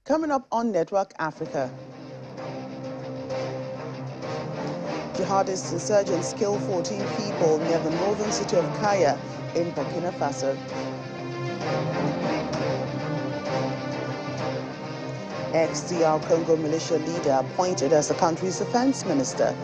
Coming up on Network Africa. Jihadist insurgents kill 14 people near the northern city of Kaya in Burkina Faso. Ex-DR Congo militia leader appointed as the country's defense minister.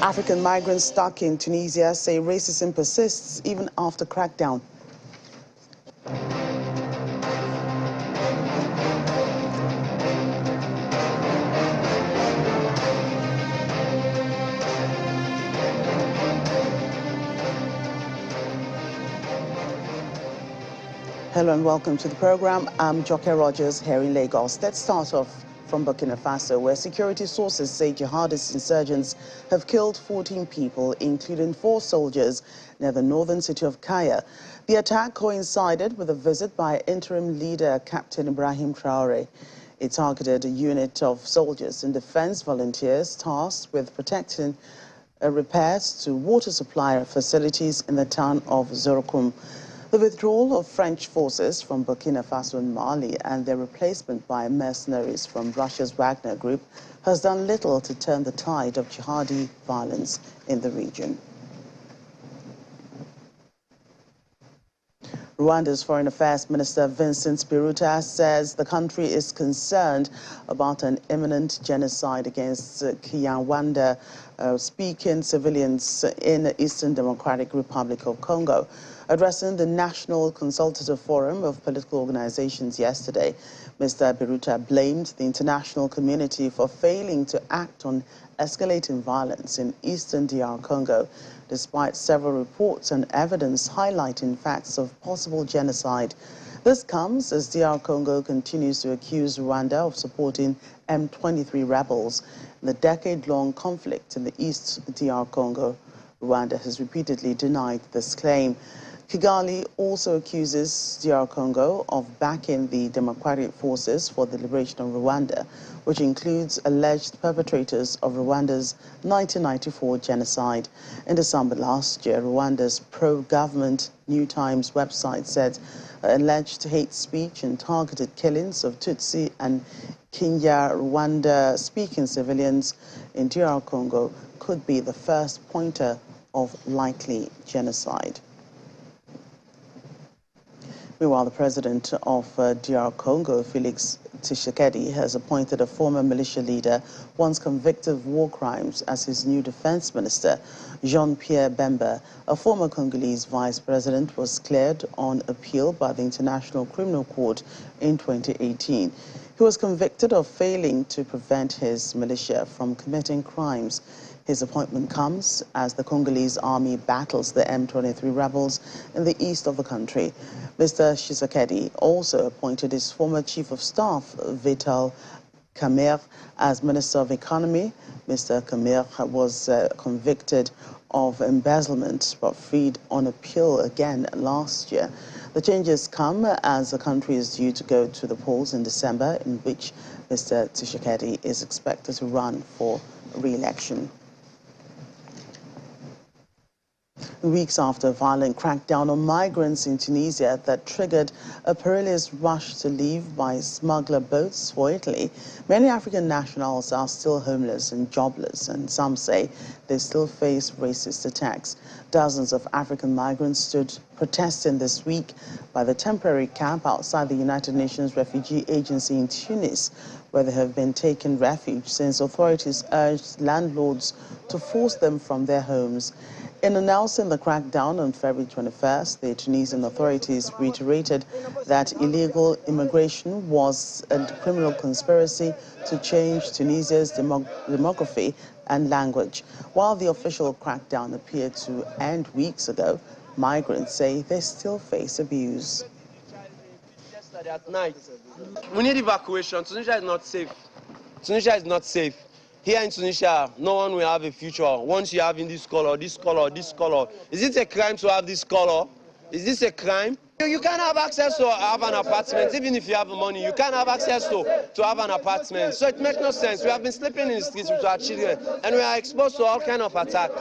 African migrants stuck in Tunisia say racism persists even after crackdown. Hello and welcome to the program. I'm Joke Rogers here in Lagos. Let's start off from Burkina Faso, where security sources say jihadist insurgents have killed 14 people, including 4 soldiers, near the northern city of Kaya. The attack coincided with a visit by interim leader Captain Ibrahim Traore. It targeted a unit of soldiers and defense volunteers tasked with protecting repairs to water supply facilities in the town of Zorokum. The withdrawal of French forces from Burkina Faso and Mali and their replacement by mercenaries from Russia's Wagner Group has done little to turn the tide of jihadi violence in the region. Rwanda's Foreign Affairs Minister Vincent Biruta says the country is concerned about an imminent genocide against Kinyarwanda-speaking civilians in the Eastern Democratic Republic of Congo. Addressing the National Consultative Forum of Political Organizations yesterday, Mr. Biruta blamed the international community for failing to act on escalating violence in Eastern DR Congo, despite several reports and evidence highlighting facts of possible genocide. This comes as DR Congo continues to accuse Rwanda of supporting M23 rebels in the decade-long conflict in the East DR Congo. Rwanda has repeatedly denied this claim. Kigali also accuses DR Congo of backing the Democratic Forces for the Liberation of Rwanda, which includes alleged perpetrators of Rwanda's 1994 genocide. In December last year, Rwanda's pro-government New Times website said alleged hate speech and targeted killings of Tutsi and Kinyarwanda-speaking civilians in DR Congo could be the first pointer of likely genocide. Meanwhile, the president of DR Congo, Felix Tshisekedi, has appointed a former militia leader, once convicted of war crimes, as his new defense minister. Jean-Pierre Bemba, a former Congolese vice president, was cleared on appeal by the International Criminal Court in 2018. He was convicted of failing to prevent his militia from committing crimes. His appointment comes as the Congolese army battles the M23 rebels in the east of the country. Mr. Tshisekedi also appointed his former chief of staff, Vital Kamerhe, as Minister of Economy. Mr. Kamerhe was convicted of embezzlement but freed on appeal again last year. The changes come as the country is due to go to the polls in December, in which Mr. Tshisekedi is expected to run for re-election. Weeks after a violent crackdown on migrants in Tunisia that triggered a perilous rush to leave by smuggler boats for Italy, many African nationals are still homeless and jobless, and some say they still face racist attacks. Dozens of African migrants stood protesting this week by the temporary camp outside the United Nations Refugee Agency in Tunis, where they have been taking refuge since authorities urged landlords to force them from their homes. In announcing the crackdown on February 21st, the Tunisian authorities reiterated that illegal immigration was a criminal conspiracy to change Tunisia's demography and language. While the official crackdown appeared to end weeks ago, migrants say they still face abuse. At night, we need evacuation. Tunisia is not safe. Tunisia is not safe. Here in Tunisia, no one will have a future once you have in this color, this color, this color. Is it a crime to have this color? Is this a crime? You can't have access to have an apartment, even if you have the money. You can't have access to have an apartment. So it makes no sense. We have been sleeping in the streets with our children, and we are exposed to all kinds of attacks.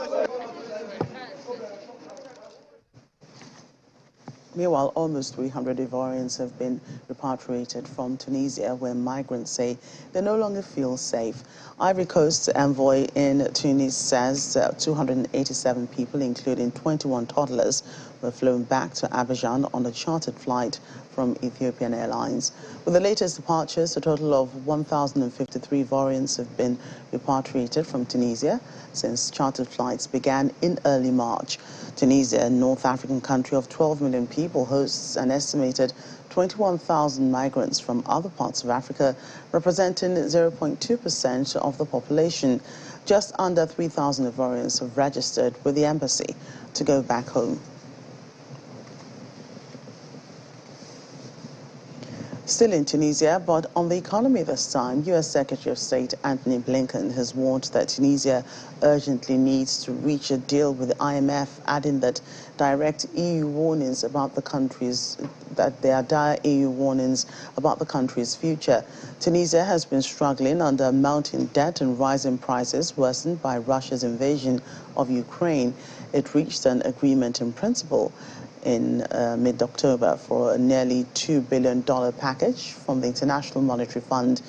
Meanwhile, almost 300 Ivorians have been repatriated from Tunisia, where migrants say they no longer feel safe. Ivory Coast's envoy in Tunis says 287 people, including 21 toddlers, were flown back to Abidjan on a chartered flight from Ethiopian Airlines. With the latest departures, a total of 1,053 Ivorians have been repatriated from Tunisia since chartered flights began in early March. Tunisia, a North African country of 12 million people, hosts an estimated 21,000 migrants from other parts of Africa, representing 0.2% of the population. Just under 3,000 Ivorians have registered with the embassy to go back home. Still in Tunisia, but on the economy this time, U.S. Secretary of State Antony Blinken has warned that Tunisia urgently needs to reach a deal with the IMF, adding that there are dire EU warnings about the country's future. Tunisia has been struggling under mounting debt and rising prices worsened by Russia's invasion of Ukraine. It reached an agreement in principle in mid-October for a nearly $2 billion package from the International Monetary Fund.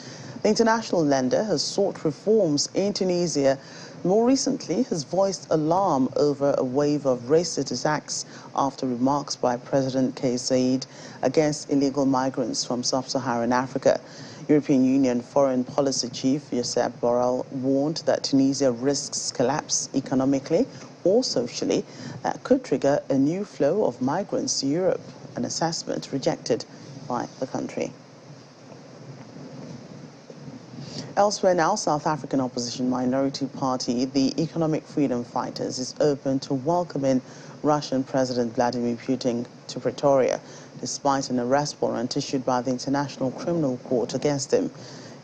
The international lender has sought reforms in Tunisia. More recently, has voiced alarm over a wave of racist attacks after remarks by President Kais Saied against illegal migrants from sub-Saharan Africa. European Union Foreign Policy Chief Josep Borrell warned that Tunisia risks collapse economically or socially that could trigger a new flow of migrants to Europe, an assessment rejected by the country. Elsewhere now, South African opposition minority party, the Economic Freedom Fighters, is open to welcoming Russian President Vladimir Putin to Pretoria, despite an arrest warrant issued by the International Criminal Court against him.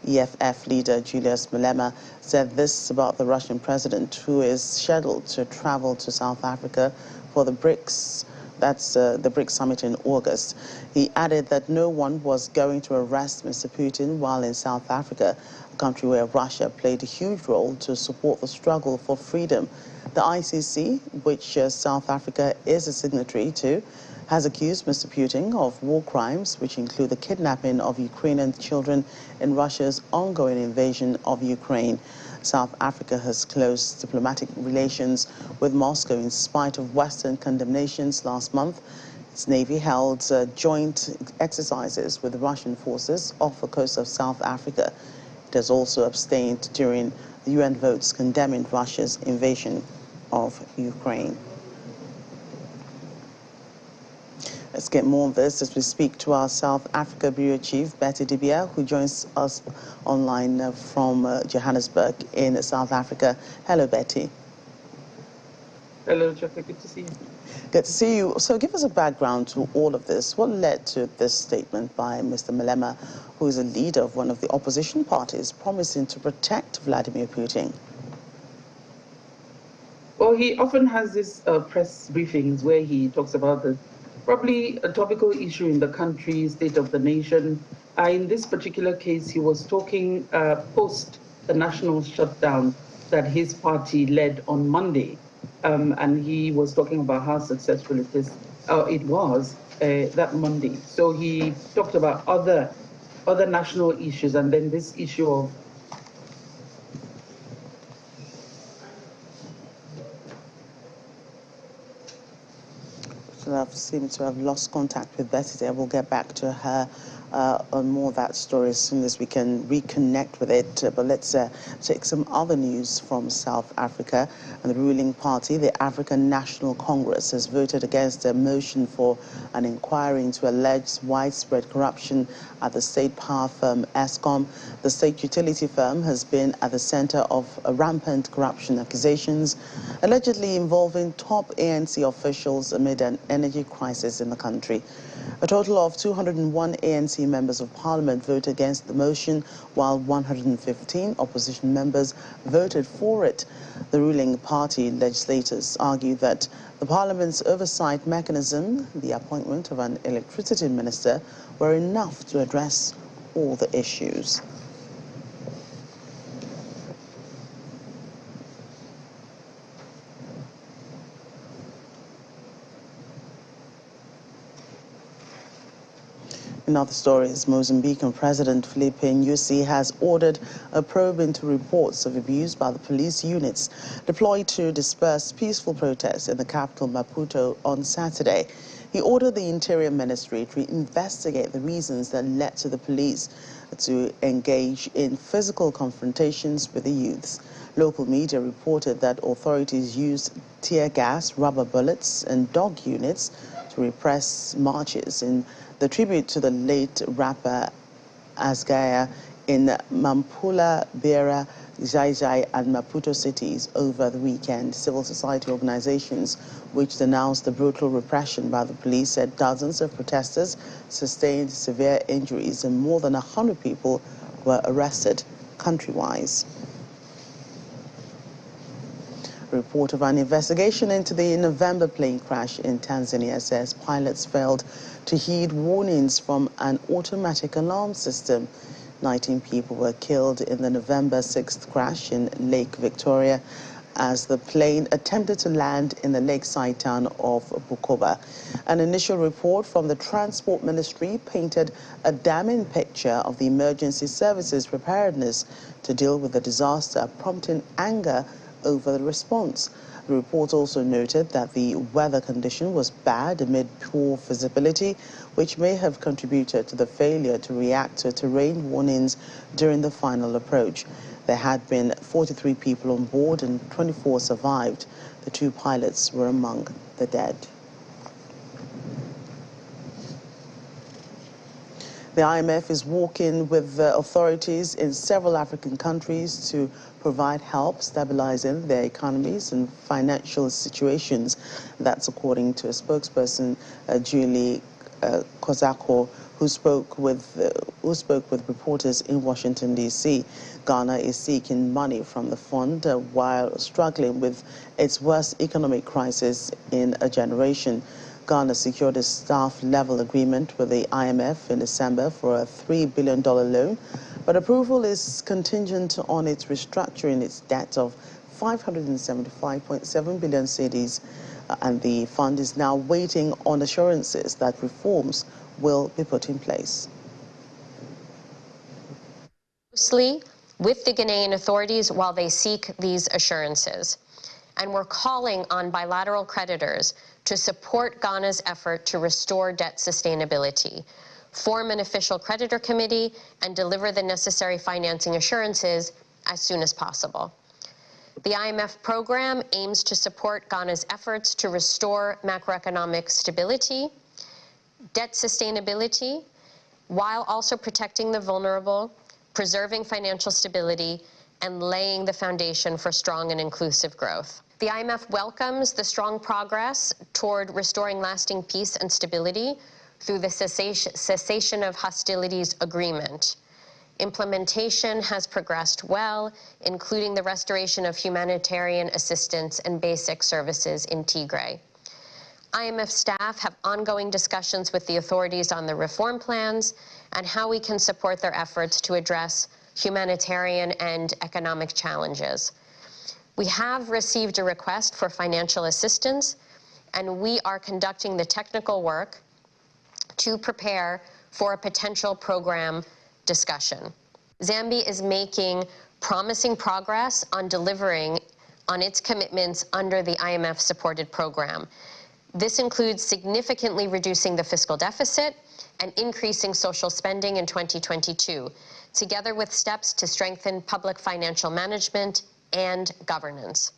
EFF leader Julius Malema said this about the Russian president, who is scheduled to travel to South Africa for the BRICS. That's the BRICS summit in August. He added that no one was going to arrest Mr. Putin while in South Africa, a country where Russia played a huge role to support the struggle for freedom. The ICC, which South Africa is a signatory to, has accused Mr. Putin of war crimes, which include the kidnapping of Ukrainian children in Russia's ongoing invasion of Ukraine. South Africa has closed diplomatic relations with Moscow in spite of Western condemnations last month. Its navy held joint exercises with Russian forces off the coast of South Africa. It has also abstained during the UN votes condemning Russia's invasion of Ukraine. Let's get more of this as we speak to our South Africa Bureau Chief, Betty de Beer, who joins us online from Johannesburg in South Africa. Hello, Betty. Hello, Jeffrey. Good to see you. Good to see you. So give us a background to all of this. What led to this statement by Mr. Malema, who is a leader of one of the opposition parties, promising to protect Vladimir Putin? Well, he often has these press briefings where he talks about the probably a topical issue in the country, state of the nation. In this particular case, he was talking post the national shutdown that his party led on Monday. And he was talking about how successful it was that Monday. So he talked about other national issues, and then this issue of I seem to have lost contact with Betty there. We'll get back to her on more of that story as soon as we can reconnect with it. But let's take some other news from South Africa. And the ruling party, the African National Congress, has voted against a motion for an inquiry into alleged widespread corruption at the state power firm Eskom. The state utility firm has been at the center of rampant corruption accusations, allegedly involving top ANC officials amid an energy crisis in the country. A total of 201 ANC members of parliament voted against the motion, while 115 opposition members voted for it. The ruling party legislators argue that the parliament's oversight mechanism, the appointment of an electricity minister, were enough to address all the issues. In other stories, Mozambican President Filipe Nyusi has ordered a probe into reports of abuse by the police units deployed to disperse peaceful protests in the capital Maputo on Saturday. He ordered the Interior Ministry to investigate the reasons that led to the police to engage in physical confrontations with the youths. Local media reported that authorities used tear gas, rubber bullets, and dog units to repress marches in the tribute to the late rapper Asgaya in Mampula, Beira, Zai and Maputo cities over the weekend. Civil society organizations which denounced the brutal repression by the police said dozens of protesters sustained severe injuries and more than 100 people were arrested countrywide. A report of an investigation into the November plane crash in Tanzania says pilots failed to heed warnings from an automatic alarm system. 19 people were killed in the November 6th crash in Lake Victoria as the plane attempted to land in the lakeside town of Bukoba. An initial report from the Transport Ministry painted a damning picture of the emergency services preparedness to deal with the disaster, prompting anger over the response. The report also noted that the weather condition was bad amid poor visibility, which may have contributed to the failure to react to terrain warnings during the final approach. There had been 43 people on board and 24 survived. The 2 pilots were among the dead. The IMF is working with the authorities in several African countries to provide help stabilizing their economies and financial situations. That's according to a spokesperson, Julie Kozako, who spoke with reporters in Washington, D.C. Ghana is seeking money from the fund while struggling with its worst economic crisis in a generation. Ghana secured a staff-level agreement with the IMF in December for a $3 billion loan, but approval is contingent on its restructuring its debt of 575.7 billion cedis, and the fund is now waiting on assurances that reforms will be put in place. Closely with the Ghanaian authorities while they seek these assurances. And we're calling on bilateral creditors to support Ghana's effort to restore debt sustainability, form an official creditor committee, and deliver the necessary financing assurances as soon as possible. The IMF program aims to support Ghana's efforts to restore macroeconomic stability, debt sustainability, while also protecting the vulnerable, preserving financial stability, and laying the foundation for strong and inclusive growth. The IMF welcomes the strong progress toward restoring lasting peace and stability through the cessation of hostilities agreement. Implementation has progressed well, including the restoration of humanitarian assistance and basic services in Tigray. IMF staff have ongoing discussions with the authorities on the reform plans and how we can support their efforts to address humanitarian and economic challenges. We have received a request for financial assistance, and we are conducting the technical work to prepare for a potential program discussion. Zambia is making promising progress on delivering on its commitments under the IMF-supported program. This includes significantly reducing the fiscal deficit and increasing social spending in 2022, together with steps to strengthen public financial management and governance.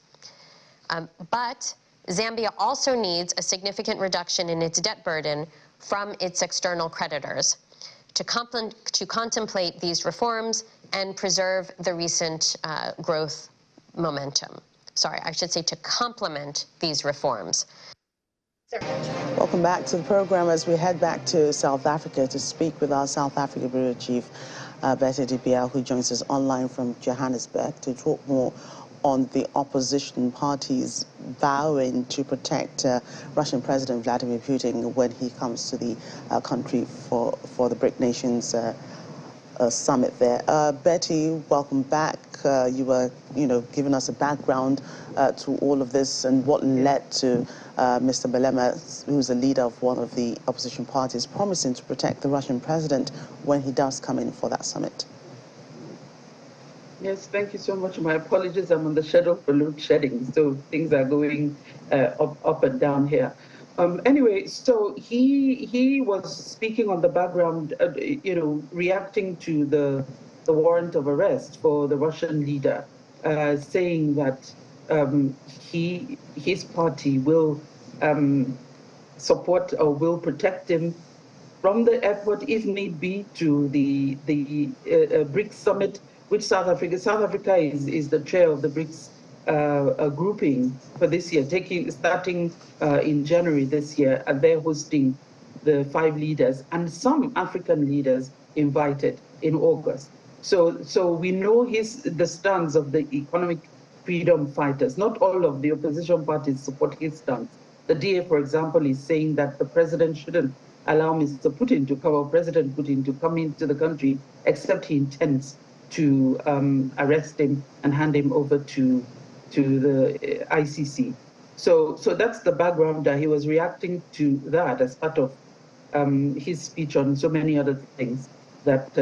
But Zambia also needs a significant reduction in its debt burden from its external creditors to contemplate these reforms and preserve the recent growth momentum. Sorry, I should say to complement these reforms. Welcome back to the program as we head back to South Africa to speak with our South Africa Bureau Chief, Betty DPL, who joins us online from Johannesburg to talk more on the opposition parties vowing to protect Russian President Vladimir Putin when he comes to the country for the BRIC nations summit there. Betty, welcome back. You were, giving us a background to all of this and what led to Mr. Malema, who's the leader of one of the opposition parties, promising to protect the Russian president when he does come in for that summit. Yes, thank you so much. My apologies, I'm on the schedule for load shedding, so things are going up and down here. Anyway, so he was speaking on the background, reacting to the warrant of arrest for the Russian leader, saying that his party will support or will protect him from the airport, if need be, to the BRICS summit, which South Africa is the chair of the BRICS grouping for this year, starting in January this year, and they're hosting the 5 leaders and some African leaders invited in August. So we know the stance of the economic freedom fighters. Not all of the opposition parties support his stance. The DA, for example, is saying that the president shouldn't allow Mr. Putin to come, or President Putin to come into the country, except he intends to arrest him and hand him over to the ICC. So that's the background. He was reacting to that as part of his speech on so many other things that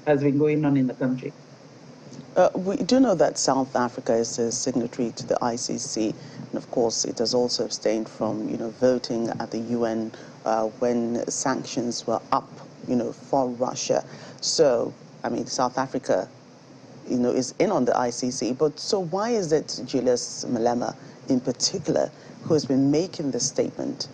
has been going on in the country. We do know that South Africa is a signatory to the ICC, and of course it has also abstained from, voting at the UN when sanctions were up, for Russia. So, I mean, South Africa, is in on the ICC, but so why is it Julius Malema in particular who has been making this statement?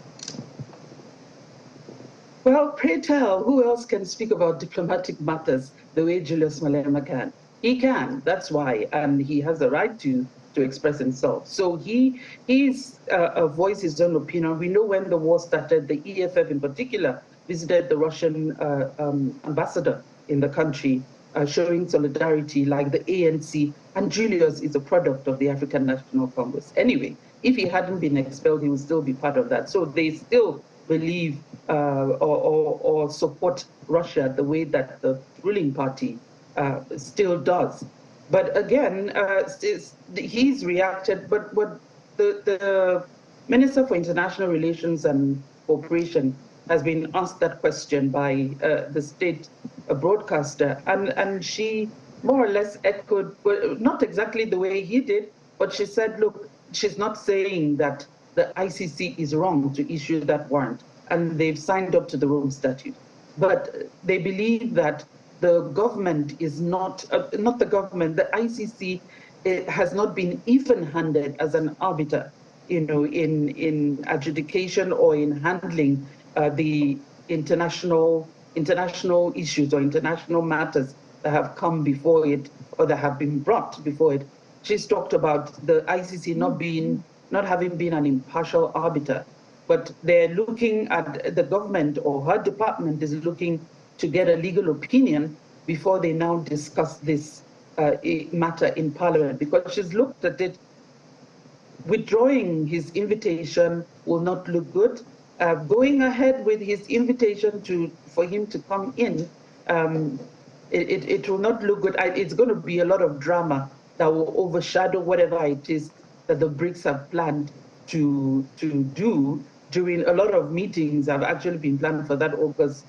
Well, pray tell, who else can speak about diplomatic matters the way Julius Malema can? He can, that's why, and he has the right to express himself. So he's voiced his own opinion. We know when the war started, the EFF in particular visited the Russian ambassador in the country, showing solidarity like the ANC, and Julius is a product of the African National Congress. Anyway, if he hadn't been expelled, he would still be part of that. So they still believe or support Russia the way that the ruling party still does. But again, he's reacted, but what the Minister for International Relations and Cooperation has been asked that question by the state broadcaster, and she more or less echoed, well, not exactly the way he did, but she said, look, she's not saying that the ICC is wrong to issue that warrant, and they've signed up to the Rome Statute. But they believe that the government is not the government, the ICC has not been even-handed as an arbiter, in adjudication or in handling the international issues or international matters that have come before it or that have been brought before it. She's talked about the ICC not having been an impartial arbiter, but they're looking at the government, or her department is looking to get a legal opinion before they now discuss this matter in Parliament, because she's looked at it. Withdrawing his invitation will not look good. Going ahead with his invitation for him to come in, it will not look good. It's going to be a lot of drama that will overshadow whatever it is that the BRICS have planned to do. During a lot of meetings have actually been planned for that August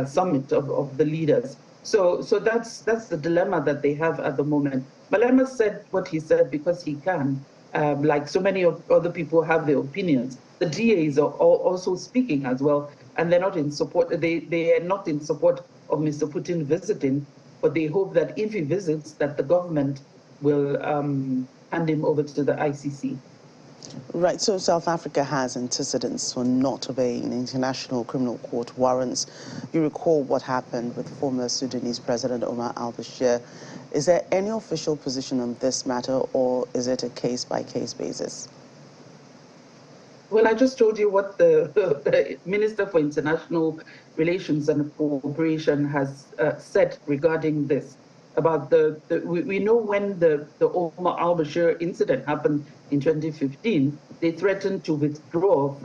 summit of the leaders. So that's the dilemma that they have at the moment. Malema said what he said because he can. Like so many of other people have their opinions. The DAs are also speaking as well, and they're not in support. They are not in support of Mr. Putin visiting, but they hope that if he visits, that the government will hand him over to the ICC. Right, so South Africa has antecedents for not obeying international criminal court warrants. You recall what happened with former Sudanese President Omar al-Bashir. Is there any official position on this matter, or is it a case-by-case basis? Well, I just told you what the Minister for International Relations and Cooperation has said regarding this. About we know when the Omar al-Bashir incident happened in 2015, they threatened to withdraw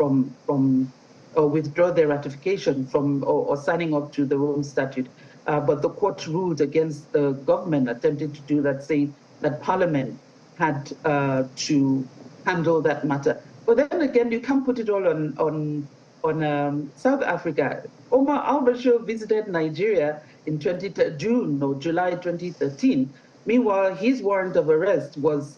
withdraw their ratification from or signing up to the Rome Statute. But the court ruled against the government attempting to do that, saying that Parliament had to handle that matter. But then again, you can't put it all on South Africa. Omar al-Bashir visited Nigeria in July 2013. Meanwhile, his warrant of arrest was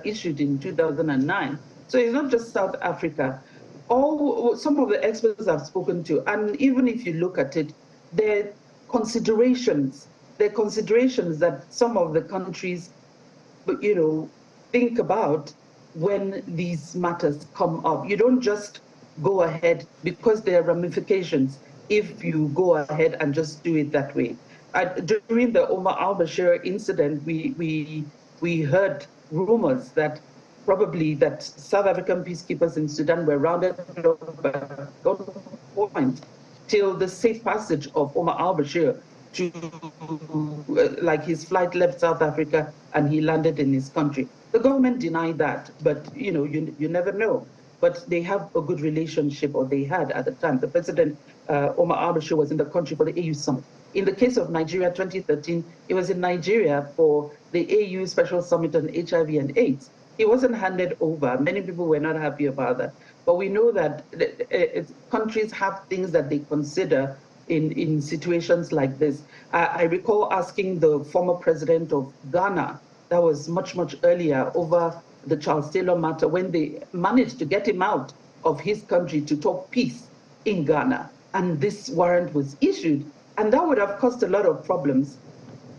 issued in 2009. So it's not just South Africa. Some of the experts I've spoken to, and even if you look at it, there are considerations that some of the countries, think about when these matters come up. You don't just go ahead, because there are ramifications if you go ahead and just do it that way. During the Omar al-Bashir incident, we heard rumors that probably that South African peacekeepers in Sudan were rounded up at gunpoint till the safe passage of Omar al-Bashir to, like his flight left South Africa and he landed in his country. The government denied that, but you never know. But they have a good relationship, or they had at the time. The president, Omar al-Bashir, was in the country for the AU summit. In the case of Nigeria 2013, he was in Nigeria for the AU Special Summit on HIV and AIDS. He wasn't handed over. Many people were not happy about that. But we know that countries have things that they consider in situations like this. I recall asking the former president of Ghana, that was much, much earlier, over the Charles Taylor matter, when they managed to get him out of his country to talk peace in Ghana. And this warrant was issued. And that would have caused a lot of problems.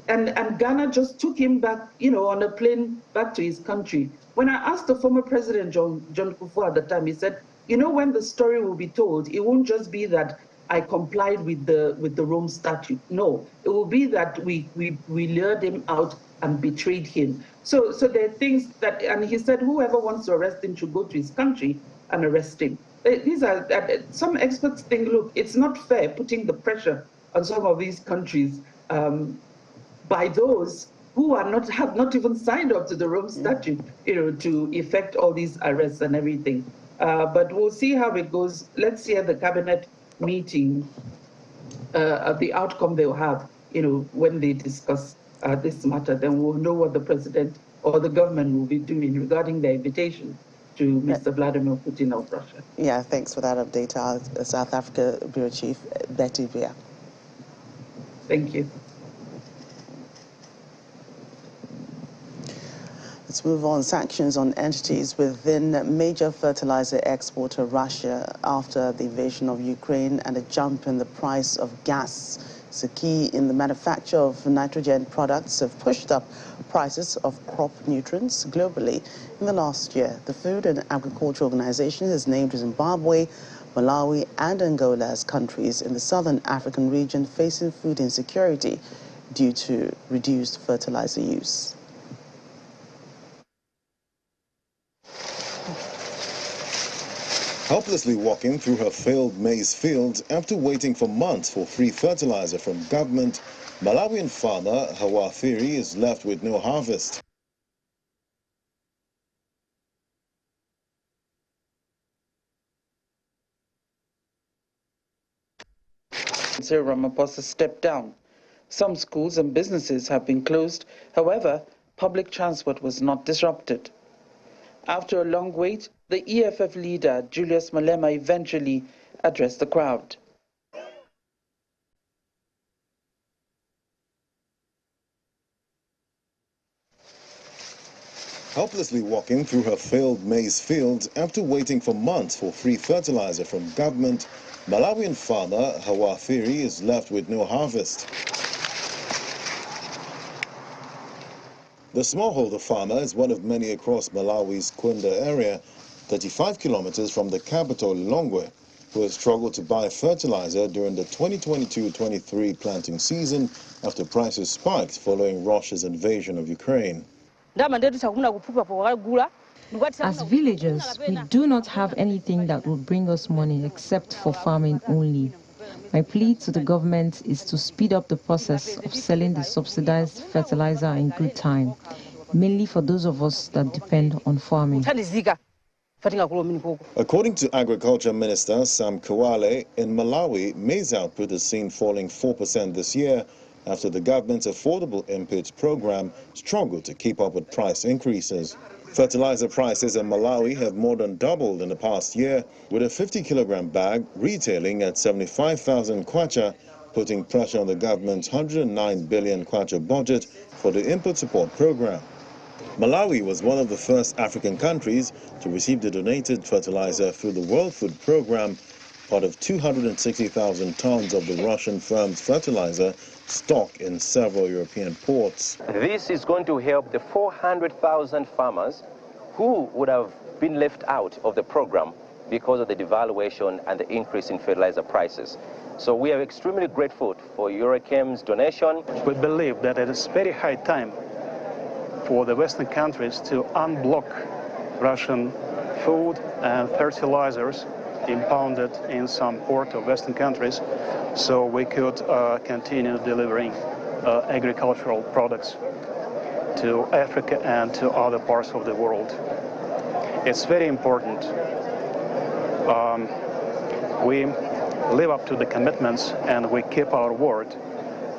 And Ghana just took him back, on a plane back to his country. When I asked the former president, John Kufuor, at the time, he said, when the story will be told, it won't just be that I complied with the Rome Statute. No, it will be that we lured him out and betrayed him. So there are things that, and he said, whoever wants to arrest him should go to his country and arrest him. These are, some experts think, look, it's not fair putting the pressure on some of these countries by those who have not even signed up to the Rome Statute, to effect all these arrests and everything. But we'll see how it goes. Let's see at the cabinet meeting the outcome they'll have, when they discuss this matter. Then we'll know what the president or the government will be doing regarding their invitation to Mr. Vladimir Putin of Russia. Yeah, thanks for that update, our South Africa Bureau Chief, Betty Via. Thank you. Let's move on. Sanctions on entities within major fertilizer exporter Russia after the invasion of Ukraine and a jump in the price of gas. So key in the manufacture of nitrogen products have pushed up prices of crop nutrients globally in the last year. The Food and Agriculture Organization has named Zimbabwe, Malawi and Angola as countries in the southern African region facing food insecurity due to reduced fertilizer use. Helplessly walking through her failed maize fields after waiting for months for free fertilizer from government, Malawian farmer Hawa Thiri is left with no harvest. Cyril Ramaphosa stepped down. Some schools and businesses have been closed. However, public transport was not disrupted. After a long wait, the EFF leader, Julius Malema, eventually addressed the crowd. Helplessly walking through her failed maize fields after waiting for months for free fertilizer from government, Malawian farmer Hawa Thiri is left with no harvest. The smallholder farmer is one of many across Malawi's Kunda area, 35 kilometers from the capital Lilongwe, who has struggled to buy fertilizer during the 2022-23 planting season after prices spiked following Russia's invasion of Ukraine. As villagers, we do not have anything that will bring us money except for farming only. My plea to the government is to speed up the process of selling the subsidized fertilizer in good time, mainly for those of us that depend on farming. According to Agriculture Minister Sam Kawale, in Malawi, maize output is seen falling 4% this year after the government's affordable inputs program struggled to keep up with price increases. Fertilizer prices in Malawi have more than doubled in the past year, with a 50-kilogram bag retailing at 75,000 kwacha, putting pressure on the government's 109 billion kwacha budget for the input support program. Malawi was one of the first African countries to receive the donated fertilizer through the World Food Program, part of 260,000 tons of the Russian firm's fertilizer stock in several European ports. This is going to help the 400,000 farmers who would have been left out of the program because of the devaluation and the increase in fertilizer prices. So we are extremely grateful for Eurochem's donation. We believe that it is very high time for the Western countries to unblock Russian food and fertilizers impounded in some port of Western countries, so we could continue delivering agricultural products to Africa and to other parts of the world. It's very important. We live up to the commitments and we keep our word.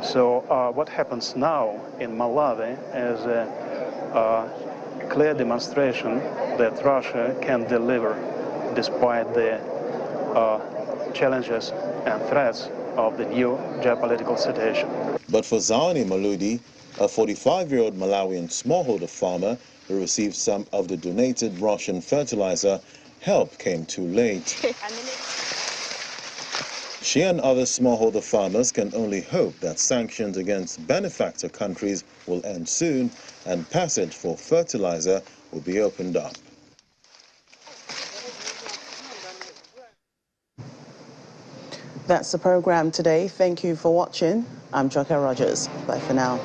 So what happens now in Malawi is a clear demonstration that Russia can deliver despite the challenges and threats of the new geopolitical situation. But for Zawani Maludi, a 45-year-old Malawian smallholder farmer who received some of the donated Russian fertilizer, help came too late. She and other smallholder farmers can only hope that sanctions against benefactor countries will end soon and passage for fertilizer will be opened up. That's the program today. Thank you for watching. I'm Joker Rogers. Bye for now.